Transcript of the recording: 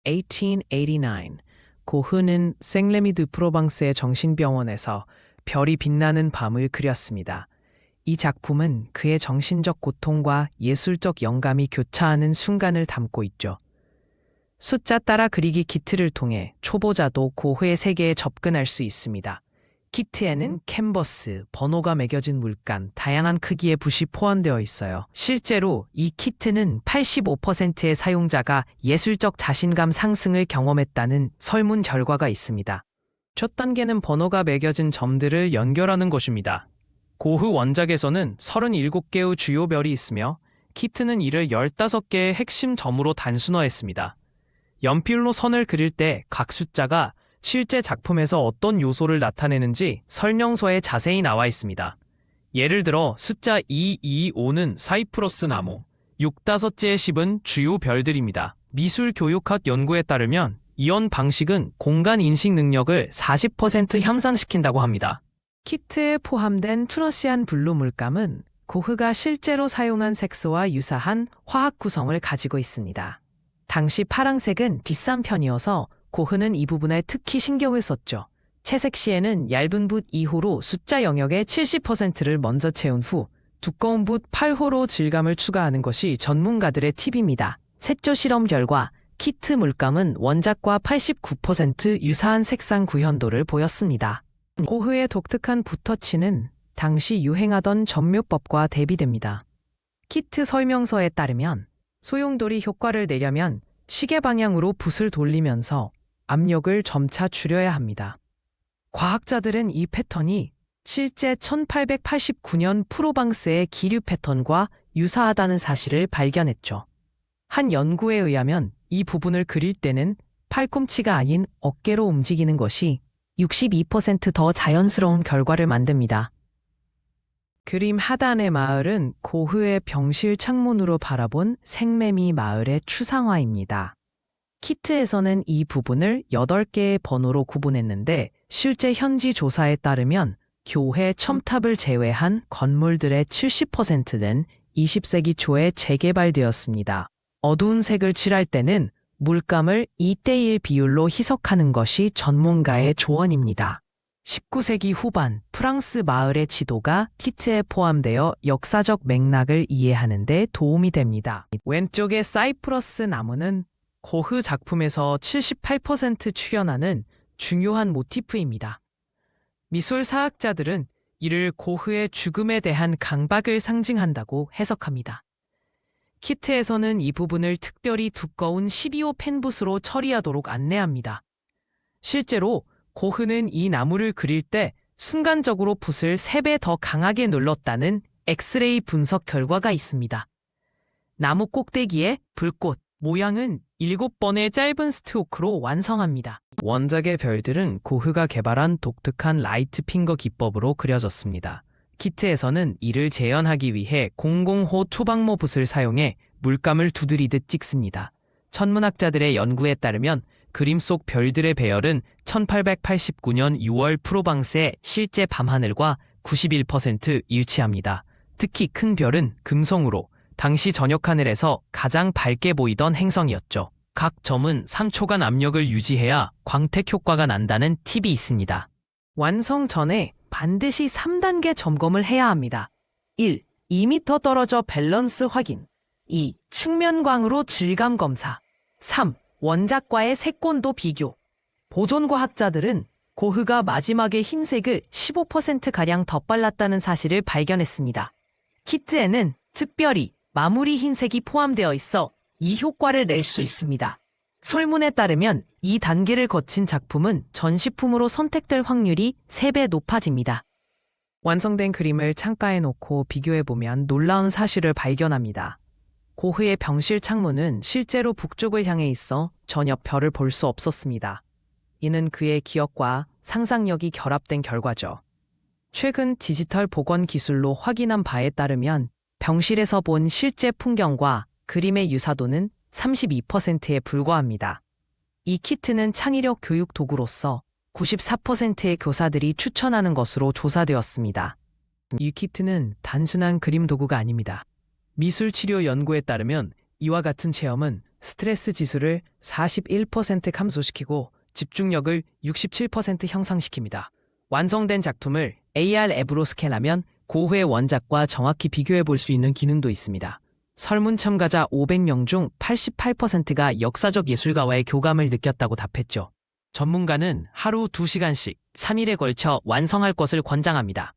1889, 고흐는 생레미 드 프로방스의 정신병원에서 별이 빛나는 밤을 그렸습니다. 이 작품은 그의 정신적 고통과 예술적 영감이 교차하는 순간을 담고 있죠. 숫자 따라 그리기 키트를 통해 초보자도 고흐의 세계에 접근할 수 있습니다. 키트에는 캔버스, 번호가 매겨진 물감, 다양한 크기의 붓이 포함되어 있어요. 실제로 이 키트는 85%의 사용자가 예술적 자신감 상승을 경험했다는 설문 결과가 있습니다. 첫 단계는 번호가 매겨진 점들을 연결하는 것입니다. 고흐 원작에서는 37개의 주요 별이 있으며 키트는 이를 15개의 핵심 점으로 단순화했습니다. 연필로 선을 그릴 때 각 숫자가 실제 작품에서 어떤 요소를 나타내는지 설명서에 자세히 나와 있습니다. 예를 들어 숫자 225는 사이프러스 나무, 6-5의 10은 주요 별들입니다. 미술교육학 연구에 따르면 이런 방식은 공간 인식 능력을 40% 향상시킨다고 합니다. 키트에 포함된 투러시안 블루 물감은 고흐가 실제로 사용한 색소와 유사한 화학 구성을 가지고 있습니다. 당시 파랑색은 비싼 편이어서 고흐는 이 부분에 특히 신경을 썼죠. 채색 시에는 얇은 붓 2호로 숫자 영역의 70%를 먼저 채운 후 두꺼운 붓 8호로 질감을 추가하는 것이 전문가들의 팁입니다. 색조 실험 결과 키트 물감은 원작과 89% 유사한 색상 구현도를 보였습니다. 고흐의 독특한 붓터치는 당시 유행하던 점묘법과 대비됩니다. 키트 설명서에 따르면 소용돌이 효과를 내려면 시계 방향으로 붓을 돌리면서 압력을 점차 줄여야 합니다. 과학자들은 이 패턴이 실제 1889년 프로방스의 기류 패턴과 유사하다는 사실을 발견했죠. 한 연구에 의하면 이 부분을 그릴 때는 팔꿈치가 아닌 어깨로 움직이는 것이 62% 더 자연스러운 결과를 만듭니다. 그림 하단의 마을은 고흐의 병실 창문으로 바라본 생매미 마을의 추상화입니다. 키트에서는 이 부분을 8개의 번호로 구분했는데 실제 현지 조사에 따르면 교회 첨탑을 제외한 건물들의 70%는 20세기 초에 재개발되었습니다. 어두운 색을 칠할 때는 물감을 2:1 비율로 희석하는 것이 전문가의 조언입니다. 19세기 후반 프랑스 마을의 지도가 키트에 포함되어 역사적 맥락을 이해하는 데 도움이 됩니다. 왼쪽의 사이프러스 나무는 고흐 작품에서 78% 출연하는 중요한 모티프입니다. 미술사학자들은 이를 고흐의 죽음에 대한 강박을 상징한다고 해석합니다. 키트에서는 이 부분을 특별히 두꺼운 12호 펜붓으로 처리하도록 안내합니다. 실제로 고흐는 이 나무를 그릴 때 순간적으로 붓을 3배 더 강하게 눌렀다는 엑스레이 분석 결과가 있습니다. 나무 꼭대기에 불꽃 모양은 7번의 짧은 스트로크로 완성합니다. 원작의 별들은 고흐가 개발한 독특한 라이트 핑거 기법으로 그려졌습니다. 키트에서는 이를 재현하기 위해 00호 초박모 붓을 사용해 물감을 두드리듯 찍습니다. 천문학자들의 연구에 따르면 그림 속 별들의 배열은 1889년 6월 프로방스의 실제 밤하늘과 91% 일치합니다. 특히 큰 별은 금성으로 당시 저녁하늘에서 가장 밝게 보이던 행성이었죠. 각 점은 3초간 압력을 유지해야 광택 효과가 난다는 팁이 있습니다. 완성 전에 반드시 3단계 점검을 해야 합니다. 1. 2m 떨어져 밸런스 확인. 2. 측면광으로 질감 검사. 3. 원작과의 색온도 비교. 보존과학자들은 고흐가 마지막에 흰색을 15%가량 덧발랐다는 사실을 발견했습니다. 키트에는 특별히 마무리 흰색이 포함되어 있어 이 효과를 낼 수 있습니다. 설문에 따르면 이 단계를 거친 작품은 전시품으로 선택될 확률이 3배 높아집니다. 완성된 그림을 창가에 놓고 비교해보면 놀라운 사실을 발견합니다. 고흐의 병실 창문은 실제로 북쪽을 향해 있어 전혀 별을 볼 수 없었습니다. 이는 그의 기억과 상상력이 결합된 결과죠. 최근 디지털 복원 기술로 확인한 바에 따르면 병실에서 본 실제 풍경과 그림의 유사도는 32%에 불과합니다. 이 키트는 창의력 교육 도구로서 94%의 교사들이 추천하는 것으로 조사되었습니다. 이 키트는 단순한 그림 도구가 아닙니다. 미술치료 연구에 따르면 이와 같은 체험은 스트레스 지수를 41% 감소시키고 집중력을 67% 형상시킵니다. 완성된 작품을 AR 앱으로 스캔하면 고흐의 원작과 정확히 비교해 볼 수 있는 기능도 있습니다. 설문 참가자 500명 중 88%가 역사적 예술가와의 교감을 느꼈다고 답했죠. 전문가는 하루 2시간씩 3일에 걸쳐 완성할 것을 권장합니다.